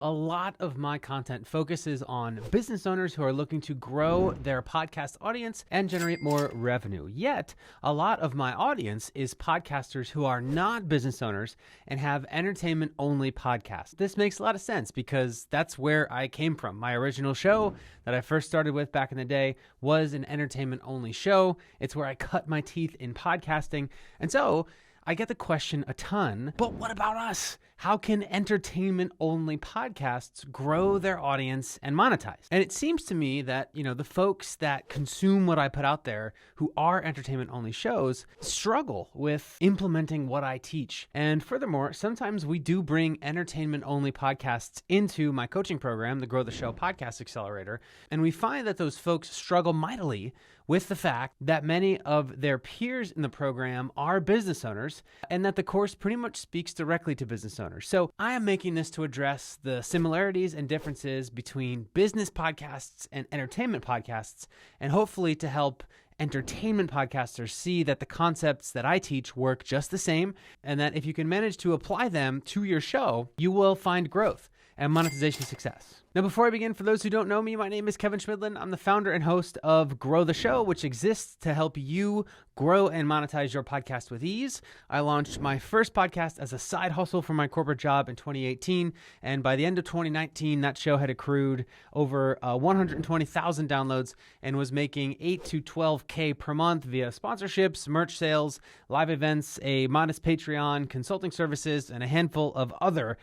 A lot of my content focuses on business owners who are looking to grow their podcast audience and generate more revenue. Yet, a lot of my audience is podcasters who are not business owners and have entertainment-only podcasts. This makes a lot of sense because that's where I came from. My original show that I first started with back in the day was an entertainment-only show. It's where I cut my teeth in podcasting. And so I get the question a ton, but what about us? How can entertainment-only podcasts grow their audience and monetize? And it seems to me that, the folks that consume what I put out there who are entertainment-only shows struggle with implementing what I teach. And furthermore, sometimes we do bring entertainment-only podcasts into my coaching program, the Grow the Show Podcast Accelerator, and we find that those folks struggle mightily with the fact that many of their peers in the program are business owners and that the course pretty much speaks directly to business owners. So I am making this to address the similarities and differences between business podcasts and entertainment podcasts, and hopefully to help entertainment podcasters see that the concepts that I teach work just the same, and that if you can manage to apply them to your show, you will find growth and monetization success. Now, before I begin, for those who don't know me, my name is Kevin Schmidlin. I'm the founder and host of Grow the Show, which exists to help you grow and monetize your podcast with ease. I launched my first podcast as a side hustle for my corporate job in 2018, and by the end of 2019, that show had accrued over 120,000 downloads and was making 8 to 12K per month via sponsorships, merch sales, live events, a modest Patreon, consulting services, and a handful of other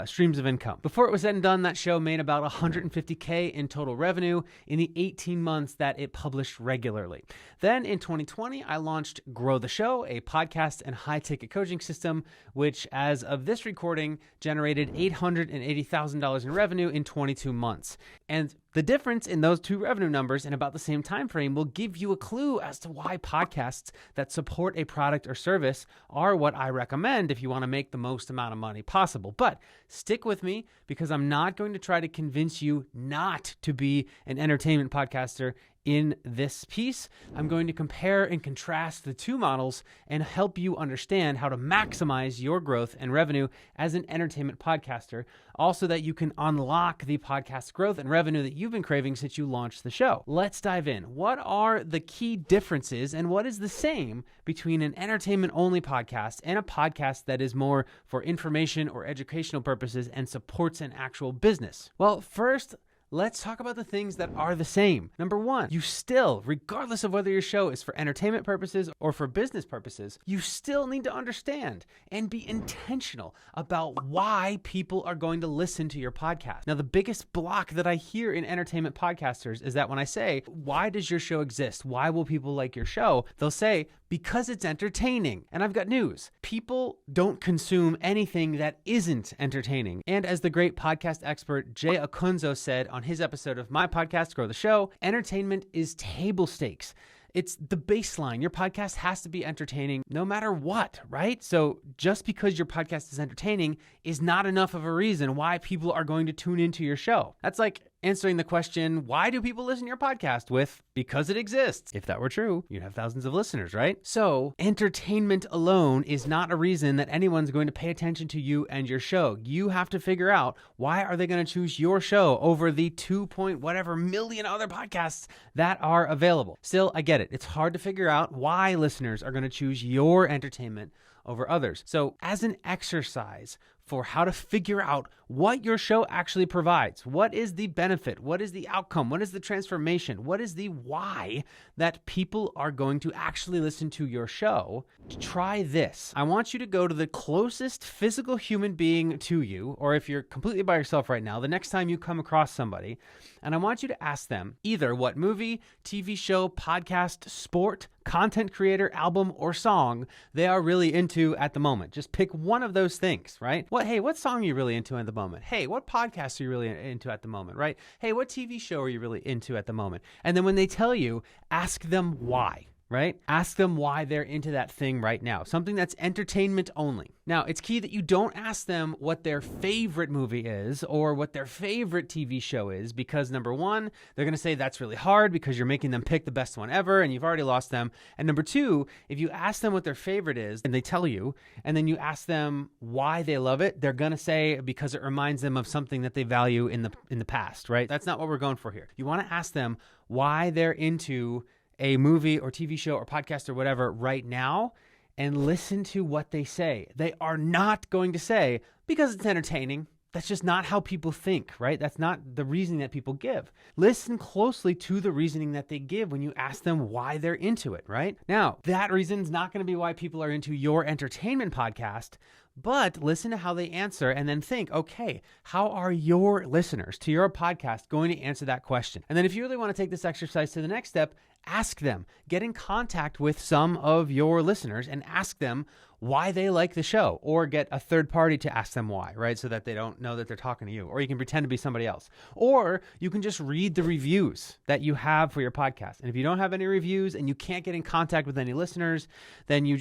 streams of income. Before it was said and done, that show made about 150K in total revenue in the 18 months that it published regularly. Then in 2020, I launched Grow the Show, a podcast and high-ticket coaching system, which as of this recording generated $880,000 in revenue in 22 months. And the difference in those two revenue numbers in about the same time frame will give you a clue as to why podcasts that support a product or service are what I recommend if you want to make the most amount of money possible. But stick with me because I'm not going to try to convince you not to be an entertainment podcaster in this piece. I'm going to compare and contrast the two models and help you understand how to maximize your growth and revenue as an entertainment podcaster, also that you can unlock the podcast growth and revenue that you've been craving since you launched the show. Let's dive in. What are the key differences and what is the same between an entertainment-only podcast and a podcast that is more for information or educational purposes and supports an actual business? Well, first, let's talk about the things that are the same. Number one, you still, regardless of whether your show is for entertainment purposes or for business purposes, you still need to understand and be intentional about why people are going to listen to your podcast. Now, the biggest block that I hear in entertainment podcasters is that when I say, why does your show exist? Why will people like your show? They'll say, because it's entertaining. And I've got news. People don't consume anything that isn't entertaining. And as the great podcast expert Jay Acunzo said on his episode of my podcast, Grow the Show, entertainment is table stakes. It's the baseline. Your podcast has to be entertaining no matter what, right? So just because your podcast is entertaining is not enough of a reason why people are going to tune into your show. That's like answering the question, why do people listen to your podcast with, because it exists. If that were true, you'd have thousands of listeners, right? So entertainment alone is not a reason that anyone's going to pay attention to you and your show. You have to figure out, why are they going to choose your show over the 2 point whatever million other podcasts that are available? Still, I get it. It's hard to figure out why listeners are going to choose your entertainment over others. So as an exercise for how to figure out what your show actually provides, what is the benefit, what is the outcome, what is the transformation, what is the why that people are going to actually listen to your show, try this. I want you to go to the closest physical human being to you, or if you're completely by yourself right now, the next time you come across somebody, and I want you to ask them either what movie, TV show, podcast, sport, content creator, album, or song they are really into at the moment. Just pick one of those things, right? What song are you really into at the moment? Hey, what podcast are you really into at the moment, right? Hey, what TV show are you really into at the moment? And then when they tell you, ask them why. right? Ask them why they're into that thing right now, something that's entertainment only. Now, it's key that you don't ask them what their favorite movie is or what their favorite TV show is, because number one, they're going to say that's really hard because you're making them pick the best one ever and you've already lost them. And number two, if you ask them what their favorite is and they tell you, and then you ask them why they love it, they're going to say because it reminds them of something that they value in the past, right? That's not what we're going for here. You want to ask them why they're into a movie or TV show or podcast or whatever right now, and listen to what they say. They are not going to say, because it's entertaining. That's just not how people think, right? That's not the reasoning that people give. Listen closely to the reasoning that they give when you ask them why they're into it, right? Now, that reason's not going to be why people are into your entertainment podcast, but listen to how they answer and then think, okay, how are your listeners to your podcast going to answer that question? And then if you really want to take this exercise to the next step, ask them. Get in contact with some of your listeners and ask them why they like the show, or get a third party to ask them why, right? So that they don't know that they're talking to you, or you can pretend to be somebody else, or you can just read the reviews that you have for your podcast. And if you don't have any reviews and you can't get in contact with any listeners, then you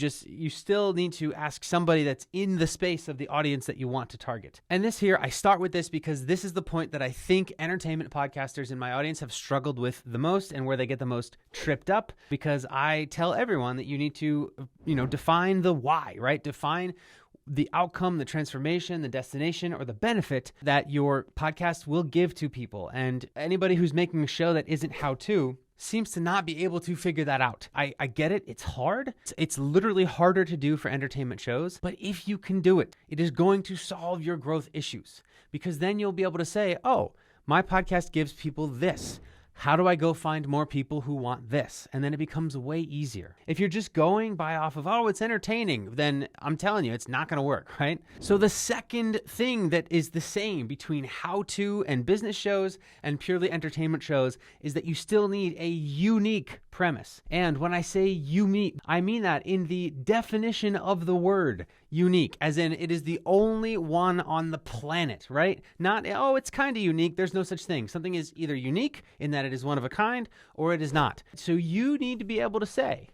still need to ask somebody that's in the space of the audience that you want to target. And this here, I start with this because this is the point that I think entertainment podcasters in my audience have struggled with the most, and where they get the most tripped up, because I tell everyone that you need to, define the why, right? Define the outcome, the transformation, the destination, or the benefit that your podcast will give to people. And anybody who's making a show that isn't how-to seems to not be able to figure that out. I get it. It's hard. It's literally harder to do for entertainment shows. But if you can do it, it is going to solve your growth issues, because then you'll be able to say, oh, my podcast gives people this. How do I go find more people who want this? And then it becomes way easier. If you're just going by off of, oh, it's entertaining, then I'm telling you, it's not going to work, right? So the second thing that is the same between how-to and business shows and purely entertainment shows is that you still need a unique premise. And when I say unique, I mean that in the definition of the word unique, as in it is the only one on the planet, right? Not, oh, it's kind of unique. There's no such thing. Something is either unique in that it is one of a kind, or it is not. So you need to be able to say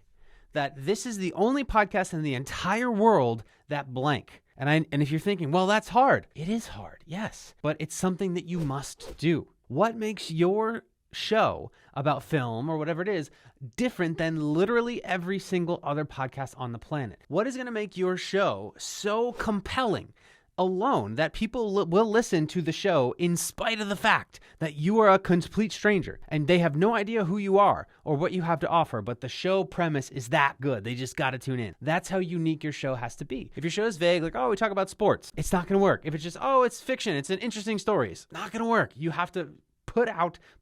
that this is the only podcast in the entire world that blank. And if you're thinking, well, that's hard. It is hard, yes. But it's something that you must do. What makes your show about film or whatever it is different than literally every single other podcast on the planet? What is going to make your show so compelling alone that people will listen to the show in spite of the fact that you are a complete stranger and they have no idea who you are or what you have to offer, but the show premise is that good. They just got to tune in. That's how unique your show has to be. If your show is vague, like, oh, we talk about sports, it's not going to work. If it's just, oh, it's fiction, it's an interesting story, it's not going to work. You have to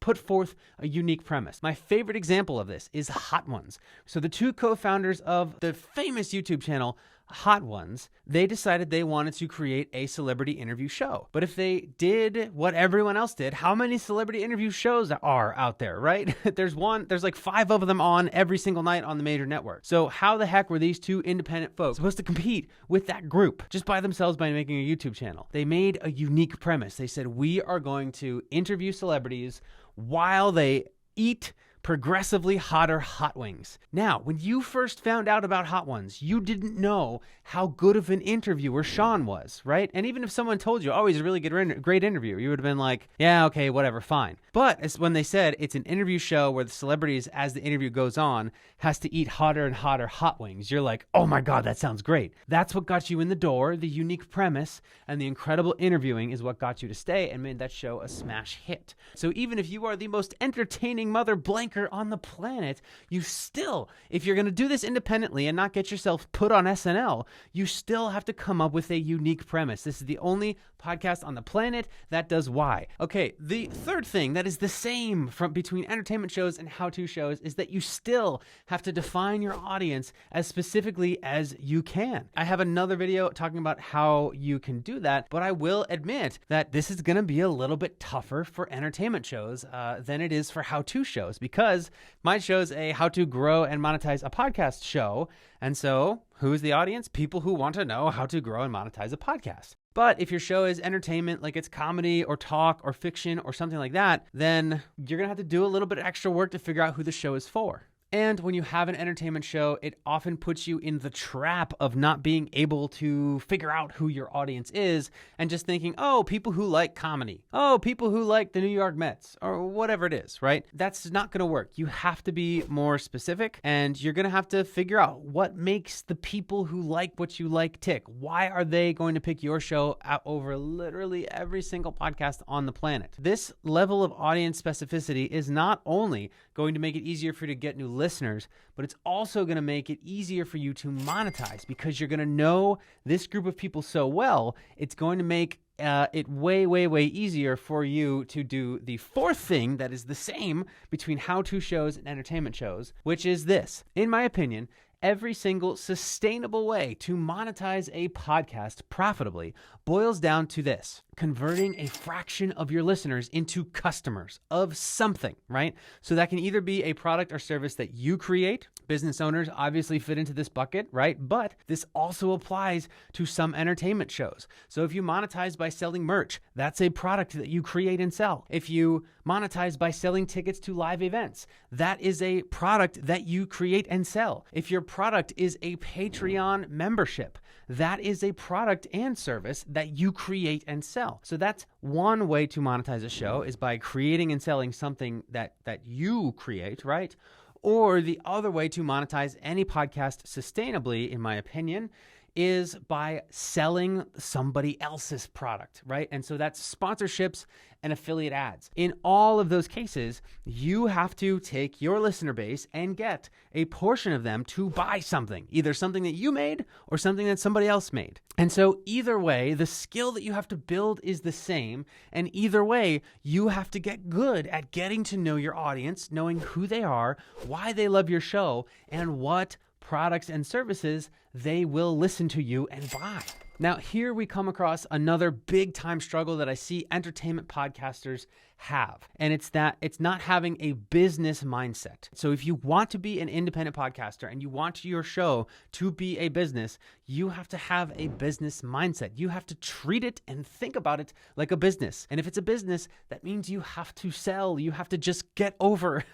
put forth a unique premise. My favorite example of this is Hot Ones. So the two co-founders of the famous YouTube channel, Hot Ones, they decided they wanted to create a celebrity interview show. But if they did what everyone else did, how many celebrity interview shows are out there, right? There's like 5 of them on every single night on the major network. So how the heck were these two independent folks supposed to compete with that group just by themselves by making a YouTube channel? They made a unique premise. They said, we are going to interview celebrities while they eat progressively hotter hot wings. Now, when you first found out about Hot Ones, you didn't know how good of an interviewer Sean was, right? And even if someone told you, oh, he's a really great interviewer, you would have been like, yeah, okay, whatever, fine. But it's when they said it's an interview show where the celebrities, as the interview goes on, has to eat hotter and hotter hot wings, you're like, oh my God, that sounds great. That's what got you in the door. The unique premise and the incredible interviewing is what got you to stay and made that show a smash hit. So even if you are the most entertaining mother blanker on the planet, you still, if you're going to do this independently and not get yourself put on SNL, you still have to come up with a unique premise. This is the only podcast on the planet that does why. Okay, the third thing that is the same between entertainment shows and how-to shows is that you still have to define your audience as specifically as you can. I have another video talking about how you can do that, but I will admit that this is going to be a little bit tougher for entertainment shows than it is for how-to shows, because my show's a how to grow and monetize a podcast show. And so who's the audience? People who want to know how to grow and monetize a podcast. But if your show is entertainment, like it's comedy or talk or fiction or something like that, then you're going to have to do a little bit of extra work to figure out who the show is for. And when you have an entertainment show, it often puts you in the trap of not being able to figure out who your audience is and just thinking, oh, people who like comedy, oh, people who like the New York Mets, or whatever it is, right? That's not going to work. You have to be more specific, and you're going to have to figure out what makes the people who like what you like tick. Why are they going to pick your show out over literally every single podcast on the planet? This level of audience specificity is not only going to make it easier for you to get new listeners, but it's also going to make it easier for you to monetize, because you're going to know this group of people so well. It's going to make it way, way, way easier for you to do the fourth thing that is the same between how-to shows and entertainment shows, which is this. In my opinion, every single sustainable way to monetize a podcast profitably boils down to this: converting a fraction of your listeners into customers of something, right? So that can either be a product or service that you create. Business owners obviously fit into this bucket, right? But this also applies to some entertainment shows. So if you monetize by selling merch, that's a product that you create and sell. If you monetize by selling tickets to live events, that is a product that you create and sell. If your product is a Patreon membership, that is a product and service that you create and sell. So that's one way to monetize a show, is by creating and selling something that you create, right? Or the other way to monetize any podcast sustainably, in my opinion, is by selling somebody else's product, right? And so that's sponsorships and affiliate ads. In all of those cases, you have to take your listener base and get a portion of them to buy something, either something that you made or something that somebody else made. And so either way, the skill that you have to build is the same. And either way, you have to get good at getting to know your audience, knowing who they are, why they love your show, and what products and services they will listen to you and buy. Now, here we come across another big time struggle that I see entertainment podcasters have. And it's that it's not having a business mindset. So if you want to be an independent podcaster and you want your show to be a business, you have to have a business mindset. You have to treat it and think about it like a business. And if it's a business, that means you have to sell. You have to just get over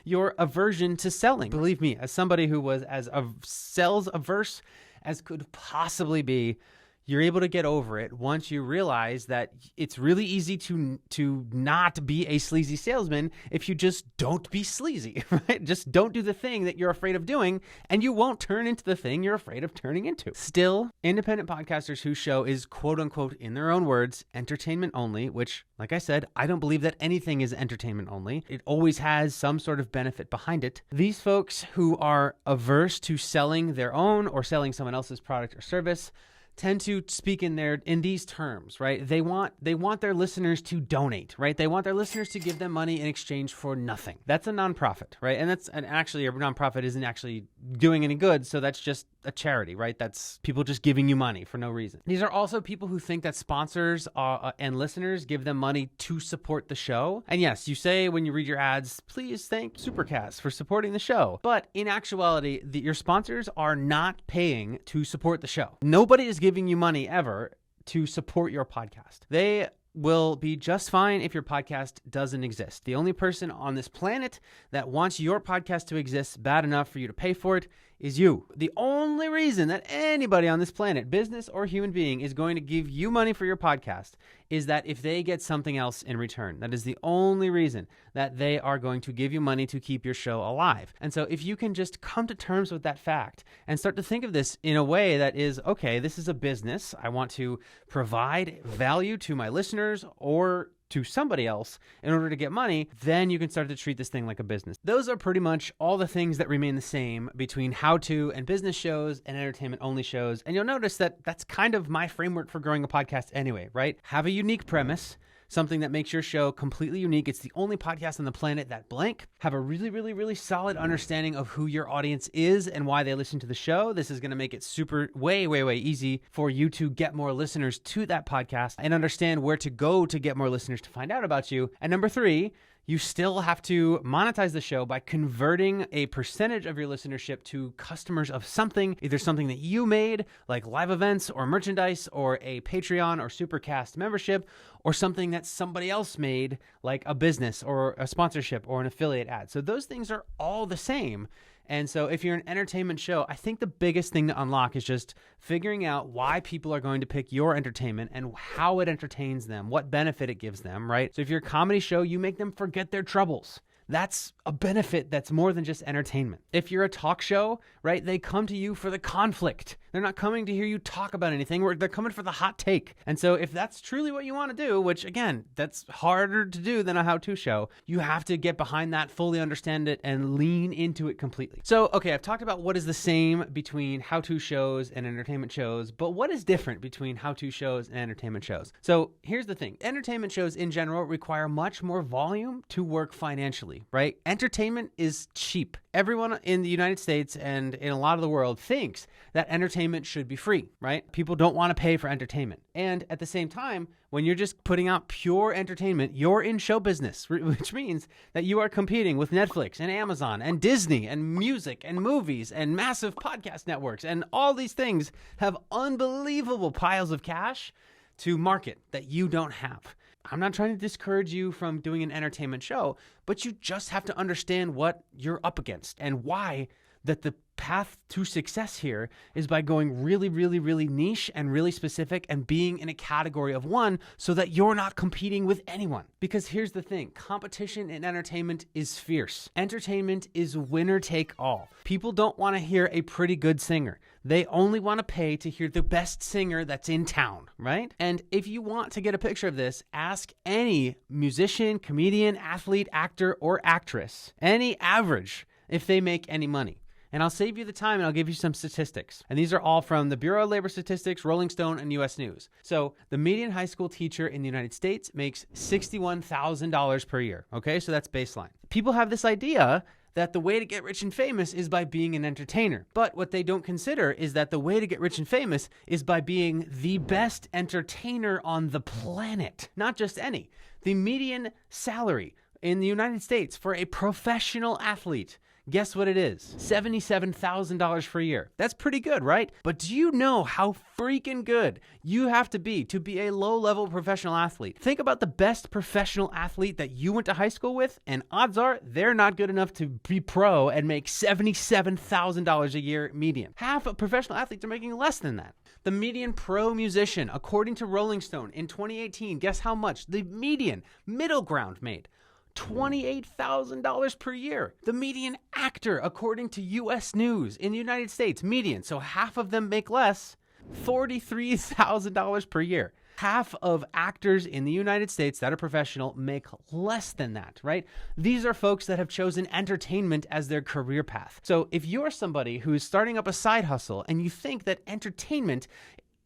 your aversion to selling. Believe me, as somebody who was as sales averse as could possibly be, you're able to get over it once you realize that it's really easy to not be a sleazy salesman if you just don't be sleazy, right? Just don't do the thing that you're afraid of doing, and you won't turn into the thing you're afraid of turning into. Still, independent podcasters whose show is quote unquote, in their own words, entertainment only, which, like I said, I don't believe that anything is entertainment only. It always has some sort of benefit behind it. These folks who are averse to selling their own or selling someone else's product or service tend to speak in these terms, right? They want their listeners to donate, right? They want their listeners to give them money in exchange for nothing. That's a nonprofit, right? And actually a nonprofit isn't actually doing any good, so that's just a charity, right? That's people just giving you money for no reason. These are also people who think that sponsors and listeners give them money to support the show. And yes, you say when you read your ads, please thank Supercast for supporting the show. But in actuality, your sponsors are not paying to support the show. Nobody is giving you money ever to support your podcast. They will be just fine if your podcast doesn't exist. The only person on this planet that wants your podcast to exist bad enough for you to pay for it is you. The only reason that anybody on this planet, business or human being, is going to give you money for your podcast is that if they get something else in return. That is the only reason that they are going to give you money to keep your show alive. And so if you can just come to terms with that fact and start to think of this in a way that is, okay, this is a business. I want to provide value to my listeners or to somebody else in order to get money, then you can start to treat this thing like a business. Those are pretty much all the things that remain the same between how-to and business shows and entertainment-only shows. And you'll notice that that's kind of my framework for growing a podcast anyway, right? Have a unique premise, something that makes your show completely unique. It's the only podcast on the planet that blank. Have a really, really, really solid understanding of who your audience is and why they listen to the show. This is going to make it super way, way, way easy for you to get more listeners to that podcast and understand where to go to get more listeners to find out about you. And number 3, you still have to monetize the show by converting a percentage of your listenership to customers of something, either something that you made, like live events or merchandise or a Patreon or Supercast membership, or something that somebody else made, like a business or a sponsorship or an affiliate ad. So those things are all the same. And so if you're an entertainment show, I think the biggest thing to unlock is just figuring out why people are going to pick your entertainment and how it entertains them, what benefit it gives them, right? So if you're a comedy show, you make them forget their troubles. That's a benefit that's more than just entertainment. If you're a talk show, right, they come to you for the conflict. They're not coming to hear you talk about anything. They're coming for the hot take. And so if that's truly what you want to do, which again, that's harder to do than a how-to show, you have to get behind that, fully understand it, and lean into it completely. So, okay, I've talked about what is the same between how-to shows and entertainment shows, but what is different between how-to shows and entertainment shows? So here's the thing. Entertainment shows in general require much more volume to work financially, right? Entertainment is cheap. Everyone in the United States and in a lot of the world thinks that entertainment should be free, right? People don't want to pay for entertainment. And at the same time, when you're just putting out pure entertainment, you're in show business, which means that you are competing with Netflix and Amazon and Disney and music and movies and massive podcast networks. And all these things have unbelievable piles of cash to market that you don't have. I'm not trying to discourage you from doing an entertainment show, but you just have to understand what you're up against and why that the path to success here is by going really, really, really niche and really specific and being in a category of one so that you're not competing with anyone. Because here's the thing, competition in entertainment is fierce. Entertainment is winner take all. People don't want to hear a pretty good singer. They only want to pay to hear the best singer that's in town, right? And if you want to get a picture of this, ask any musician, comedian, athlete, actor, or actress, any average, if they make any money. And I'll save you the time and I'll give you some statistics. And these are all from the Bureau of Labor Statistics, Rolling Stone, and US News. So the median high school teacher in the United States makes $61,000 per year. Okay, so that's baseline. People have this idea that the way to get rich and famous is by being an entertainer. But what they don't consider is that the way to get rich and famous is by being the best entertainer on the planet. Not just any. The median salary in the United States for a professional athlete, guess what it is? $77,000 per year. That's pretty good, right? But do you know how freaking good you have to be a low-level professional athlete? Think about the best professional athlete that you went to high school with, and odds are they're not good enough to be pro and make $77,000 a year median. Half of professional athletes are making less than that. The median pro musician, according to Rolling Stone, in 2018, guess how much the median middle ground made? $28,000 per year. The median actor, according to US News, in the United States, median, so half of them make less, $43,000 per year. Half of actors in the United States that are professional make less than that, right? These are folks that have chosen entertainment as their career path. So if you're somebody who's starting up a side hustle and you think that entertainment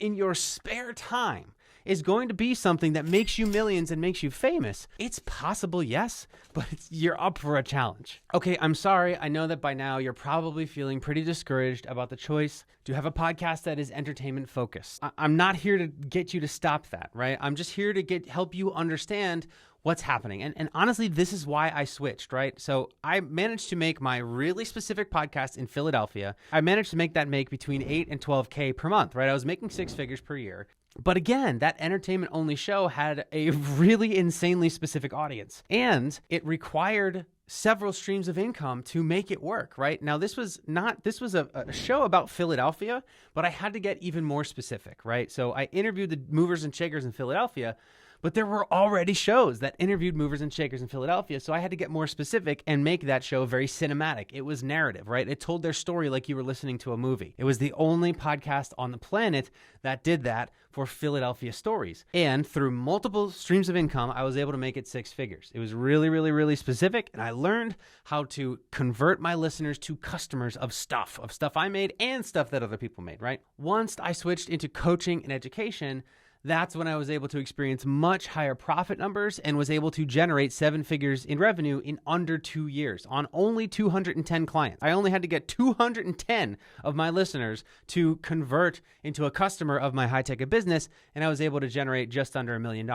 in your spare time is going to be something that makes you millions and makes you famous, it's possible, yes, but you're up for a challenge. Okay, I'm sorry. I know that by now you're probably feeling pretty discouraged about the choice to have a podcast that is entertainment focused. I'm not here to get you to stop that, right? I'm just here to help you understand what's happening. And honestly, this is why I switched, right? So I managed to make my really specific podcast in Philadelphia. I managed to make between 8 and 12K per month, right? I was making 6 figures per year. But again, that entertainment only show had a really insanely specific audience, and it required several streams of income to make it work, right? Now, this was a show about Philadelphia, but I had to get even more specific, right? So I interviewed the movers and shakers in Philadelphia, but there were already shows that interviewed movers and shakers in Philadelphia, so I had to get more specific and make that show very cinematic. It was narrative, right? It told their story like you were listening to a movie. It was the only podcast on the planet that did that for Philadelphia stories. And through multiple streams of income, I was able to make it 6 figures. It was really, really, really specific, and I learned how to convert my listeners to customers of stuff I made and stuff that other people made, right? Once I switched into coaching and education, that's when I was able to experience much higher profit numbers and was able to generate 7 figures in revenue in under 2 years on only 210 clients. I only had to get 210 of my listeners to convert into a customer of my High Ticket business, and I was able to generate just under $1 million.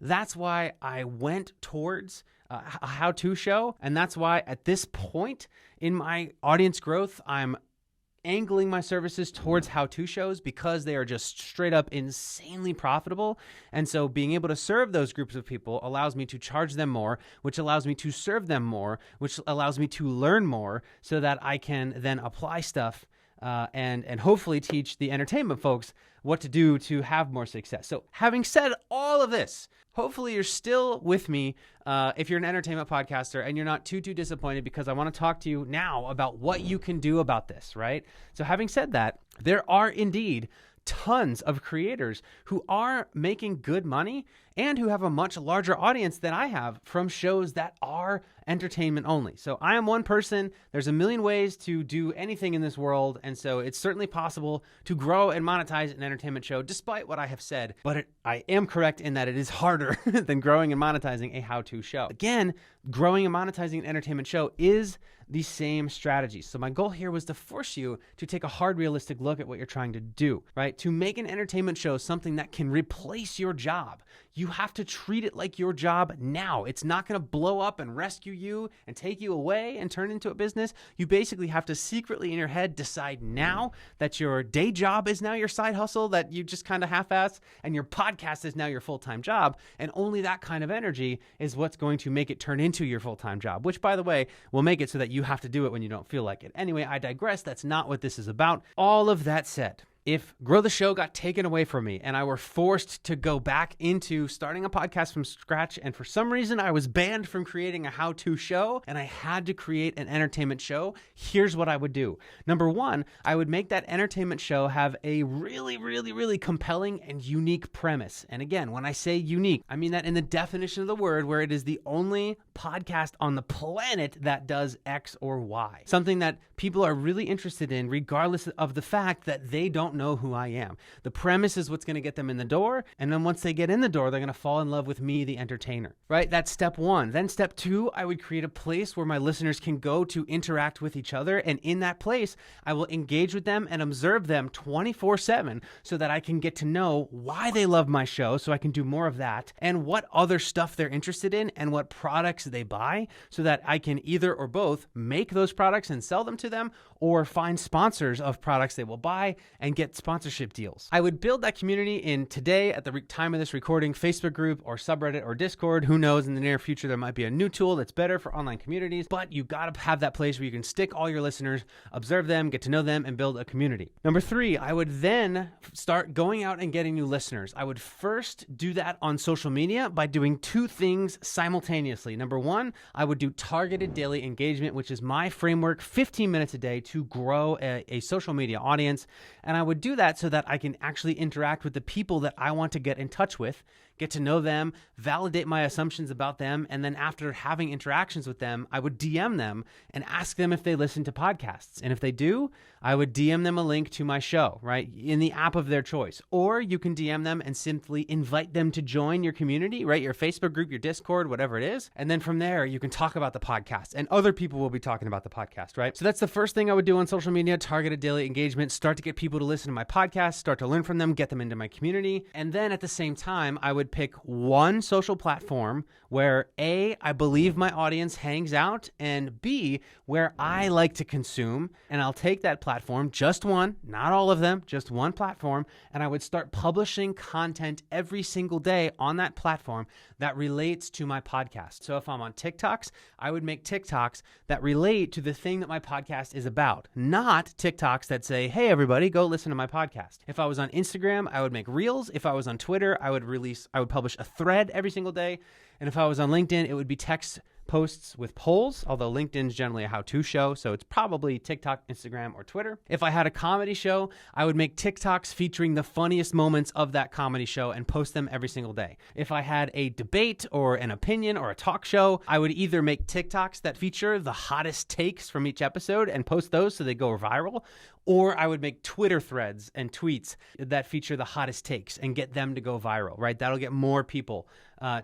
That's why I went towards a how-to show, and that's why at this point in my audience growth, I'm angling my services towards how-to shows because they are just straight up insanely profitable. And so being able to serve those groups of people allows me to charge them more, which allows me to serve them more, which allows me to learn more so that I can then apply stuff and hopefully teach the entertainment folks what to do to have more success. So having said all of this, hopefully you're still with me if you're an entertainment podcaster and you're not too disappointed, because I want to talk to you now about what you can do about this, right? So having said that, there are indeed tons of creators who are making good money and who have a much larger audience than I have from shows that are entertainment only. So I am one person. There's a million ways to do anything in this world. And so it's certainly possible to grow and monetize an entertainment show, despite what I have said. But I am correct in that it is harder than growing and monetizing a how-to show. Again, growing and monetizing an entertainment show is the same strategy. So my goal here was to force you to take a hard, realistic look at what you're trying to do, right? To make an entertainment show something that can replace your job, you have to treat it like your job now. It's not going to blow up and rescue you and take you away and turn into a business. You basically have to secretly in your head decide now that your day job is now your side hustle that you just kind of half-ass, and your podcast is now your full-time job. And only that kind of energy is what's going to make it turn into your full-time job, which, by the way, will make it so that you have to do it when you don't feel like it. Anyway, I digress. That's not what this is about. All of that said, if Grow the Show got taken away from me and I were forced to go back into starting a podcast from scratch, and for some reason I was banned from creating a how-to show and I had to create an entertainment show, here's what I would do. Number one, I would make that entertainment show have a really compelling and unique premise. And again, when I say unique, I mean that in the definition of the word, where it is the only podcast on the planet that does X or Y. Something that people are really interested in, regardless of the fact that they don't know who I am. The premise is what's going to get them in the door. And then once they get in the door, they're going to fall in love with me, the entertainer, right? That's step one. Then step two, I would create a place where my listeners can go to interact with each other. And in that place, I will engage with them and observe them 24/7 so that I can get to know why they love my show, so I can do more of that, and what other stuff they're interested in and what products they buy, so that I can either or both make those products and sell them to them, or find sponsors of products they will buy and get sponsorship deals. I would build that community in today, at the time of this recording, Facebook group or subreddit or Discord. Who knows, in the near future, there might be a new tool that's better for online communities, but you got to have that place where you can stick all your listeners, observe them, get to know them, and build a community. Number three, I would then start going out and getting new listeners. I would first do that on social media by doing two things simultaneously. Number one, I would do targeted daily engagement, which is my framework, 15 minutes a day to grow a social media audience. And I would do that so that I can actually interact with the people that I want to get in touch with, get to know them, validate my assumptions about them, and then after having interactions with them, I would DM them and ask them if they listen to podcasts. And if they do, I would DM them a link to my show, right, in the app of their choice. Or you can DM them and simply invite them to join your community, right, your Facebook group, your Discord, whatever it is. And then from there, you can talk about the podcast, and other people will be talking about the podcast, right? So that's the first thing I would do on social media, targeted daily engagement, start to get people to listen to my podcast, start to learn from them, get them into my community. And then at the same time, I would pick one social platform where A, I believe my audience hangs out, and B, where I like to consume. And I'll take that platform, just one, not all of them, just one platform, and I would start publishing content every single day on that platform that relates to my podcast. So if I'm on TikToks, I would make TikToks that relate to the thing that my podcast is about, not TikToks that say, hey, everybody, go listen to my podcast. If I was on Instagram, I would make Reels. If I was on Twitter, I would publish a thread every single day. And if I was on LinkedIn, it would be text posts with polls, although LinkedIn's generally a how-to show, so it's probably TikTok, Instagram, or Twitter. If I had a comedy show, I would make TikToks featuring the funniest moments of that comedy show and post them every single day. If I had a debate or an opinion or a talk show, I would either make TikToks that feature the hottest takes from each episode and post those so they go viral, Or I would make Twitter threads and tweets that feature the hottest takes and get them to go viral, right? That'll get more people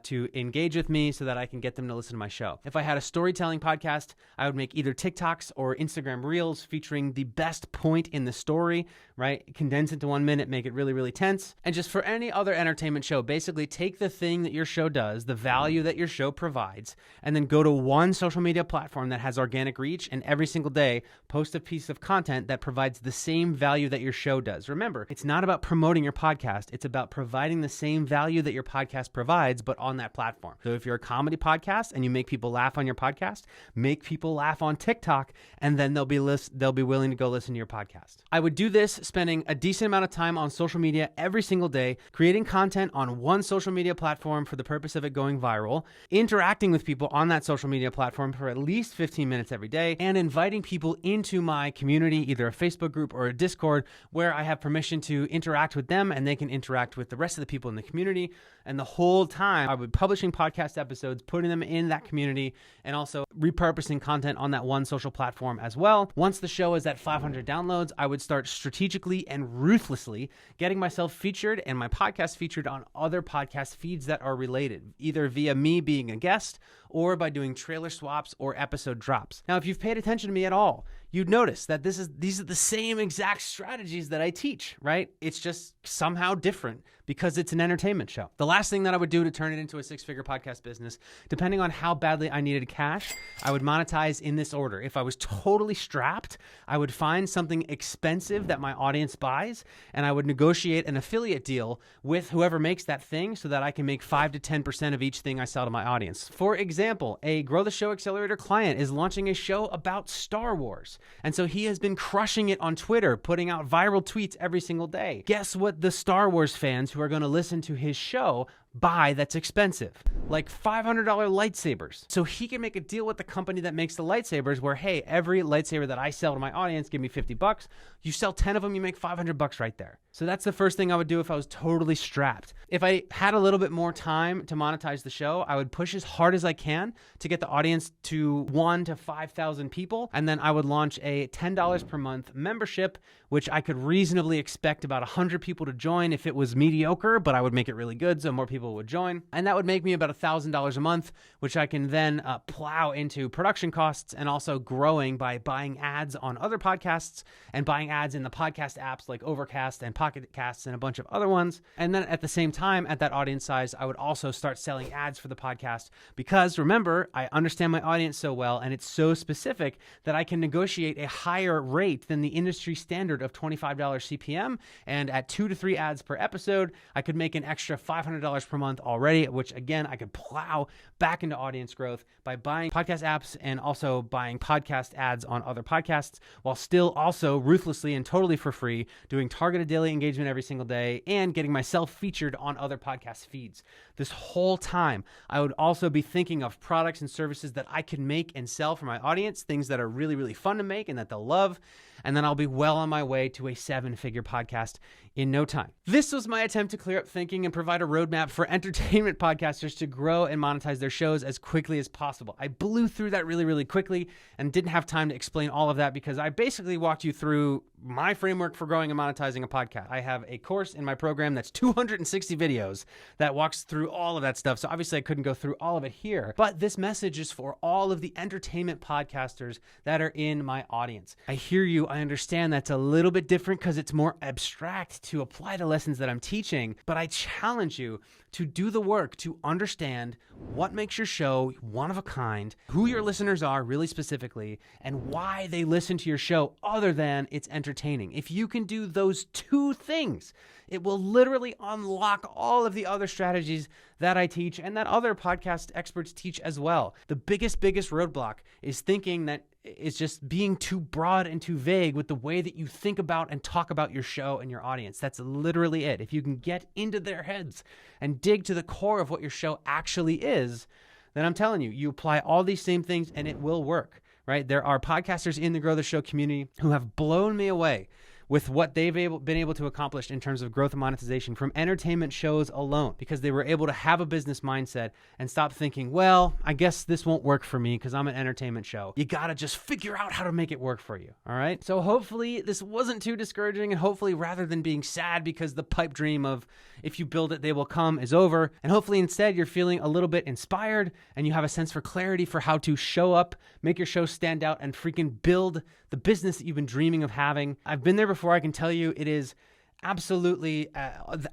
to engage with me so that I can get them to listen to my show. If I had a storytelling podcast, I would make either TikToks or Instagram Reels featuring the best point in the story, right? Condense it to 1 minute, make it really, really tense. And just for any other entertainment show, basically take the thing that your show does, the value that your show provides, and then go to one social media platform that has organic reach, and every single day post a piece of content that provides the same value that your show does. Remember, it's not about promoting your podcast. It's about providing the same value that your podcast provides, but on that platform. So if you're a comedy podcast and you make people laugh on your podcast, make people laugh on TikTok, and then they'll be willing to go listen to your podcast. I would do this spending a decent amount of time on social media every single day, creating content on one social media platform for the purpose of it going viral, interacting with people on that social media platform for at least 15 minutes every day, and inviting people into my community, either a Facebook group or a Discord, where I have permission to interact with them and they can interact with the rest of the people in the community. And the whole time I would be publishing podcast episodes, putting them in that community, and also repurposing content on that one social platform as well. Once the show is at 500 downloads, I would start strategically and ruthlessly getting myself featured and my podcast featured on other podcast feeds that are related, either via me being a guest or by doing trailer swaps or episode drops. Now, if you've paid attention to me at all, you'd notice that these are the same exact strategies that I teach, right? It's just somehow different because it's an entertainment show. The last thing that I would do to turn it into a six-figure podcast business, depending on how badly I needed cash, I would monetize in this order. If I was totally strapped, I would find something expensive that my audience buys, and I would negotiate an affiliate deal with whoever makes that thing so that I can make 5 to 10% of each thing I sell to my audience. For example, a Grow the Show Accelerator client is launching a show about Star Wars. And so he has been crushing it on Twitter, putting out viral tweets every single day. Guess what the Star Wars fans who are going to listen to his show buy that's expensive? Like $500 lightsabers. So he can make a deal with the company that makes the lightsabers where, hey, every lightsaber that I sell to my audience, give me $50. You sell 10 of them, you make $500 right there. So that's the first thing I would do if I was totally strapped. If I had a little bit more time to monetize the show, I would push as hard as I can to get the audience to 1,000 to 5,000 people. And then I would launch a $10 per month membership, which I could reasonably expect about 100 people to join if it was mediocre, but I would make it really good so more people would join. And that would make me about $1,000 a month, which I can then plow into production costs and also growing by buying ads on other podcasts and buying ads in the podcast apps like Overcast and Pocket Casts and a bunch of other ones. And then at the same time, at that audience size, I would also start selling ads for the podcast because remember, I understand my audience so well and it's so specific that I can negotiate a higher rate than the industry standard of $25 CPM. And at 2 to 3 ads per episode, I could make an extra $500 per month already, which again, I could plow back into audience growth by buying podcast apps and also buying podcast ads on other podcasts while still also ruthlessly and totally for free doing targeted daily engagement every single day and getting myself featured on other podcast feeds. This whole time, I would also be thinking of products and services that I can make and sell for my audience, things that are really, really fun to make and that they'll love. And then I'll be well on my way to a 7-figure podcast in no time. This was my attempt to clear up thinking and provide a roadmap for entertainment podcasters to grow and monetize their shows as quickly as possible. I blew through that really, really quickly and didn't have time to explain all of that because I basically walked you through my framework for growing and monetizing a podcast. I have a course in my program that's 260 videos that walks through all of that stuff. So obviously I couldn't go through all of it here, but this message is for all of the entertainment podcasters that are in my audience. I hear you. I understand that's a little bit different because it's more abstract to apply the lessons that I'm teaching, but I challenge you to do the work to understand what makes your show one of a kind, who your listeners are really specifically, and why they listen to your show other than it's entertaining. If you can do those 2 things, it will literally unlock all of the other strategies that I teach and that other podcast experts teach as well. The biggest roadblock is thinking that it's just being too broad and too vague with the way that you think about and talk about your show and your audience. That's literally it. If you can get into their heads and dig to the core of what your show actually is, then I'm telling you, you apply all these same things and it will work, right? There are podcasters in the Grow the Show community who have blown me away with what they've been able to accomplish in terms of growth and monetization from entertainment shows alone, because they were able to have a business mindset and stop thinking, well, I guess this won't work for me because I'm an entertainment show. You got to just figure out how to make it work for you. All right. So hopefully this wasn't too discouraging, and hopefully rather than being sad because the pipe dream of if you build it, they will come is over. And hopefully instead you're feeling a little bit inspired and you have a sense for clarity for how to show up, make your show stand out, and freaking build the business that you've been dreaming of having. I've been there before. I can tell you it is absolutely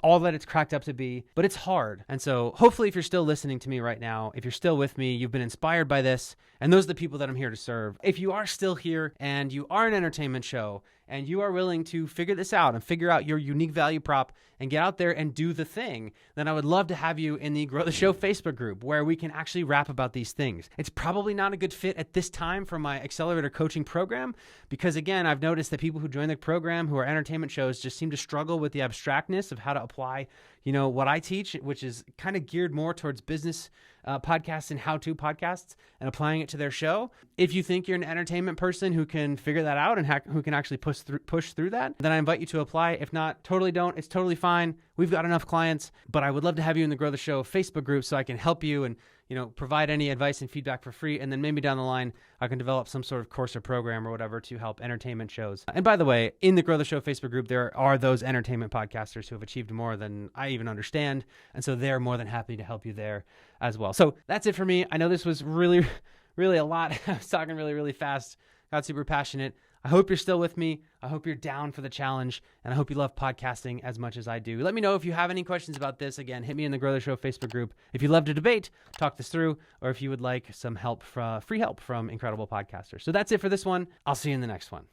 all that it's cracked up to be, but it's hard. And so hopefully if you're still listening to me right now, if you're still with me, you've been inspired by this, and those are the people that I'm here to serve. If you are still here and you are an entertainment show and you are willing to figure this out and figure out your unique value prop and get out there and do the thing, then I would love to have you in the Grow the Show Facebook group where we can actually rap about these things. It's probably not a good fit at this time for my accelerator coaching program because, again, I've noticed that people who join the program who are entertainment shows just seem to struggle with the abstractness of how to apply, what I teach, which is kind of geared more towards business podcasts and how-to podcasts and applying it to their show. If you think you're an entertainment person who can figure that out and who can actually push through that, then I invite you to apply. If not, totally don't. It's totally fine. We've got enough clients, but I would love to have you in the Grow the Show Facebook group so I can help you and provide any advice and feedback for free. And then maybe down the line, I can develop some sort of course or program or whatever to help entertainment shows. And by the way, in the Grow the Show Facebook group, there are those entertainment podcasters who have achieved more than I even understand. And so they're more than happy to help you there as well. So that's it for me. I know this was really, really a lot. I was talking really, really fast, got super passionate. I hope you're still with me. I hope you're down for the challenge, and I hope you love podcasting as much as I do. Let me know if you have any questions about this. Again, hit me in the Grow the Show Facebook group. If you'd love to debate, talk this through, or if you would like some help, free help from incredible podcasters. So that's it for this one. I'll see you in the next one.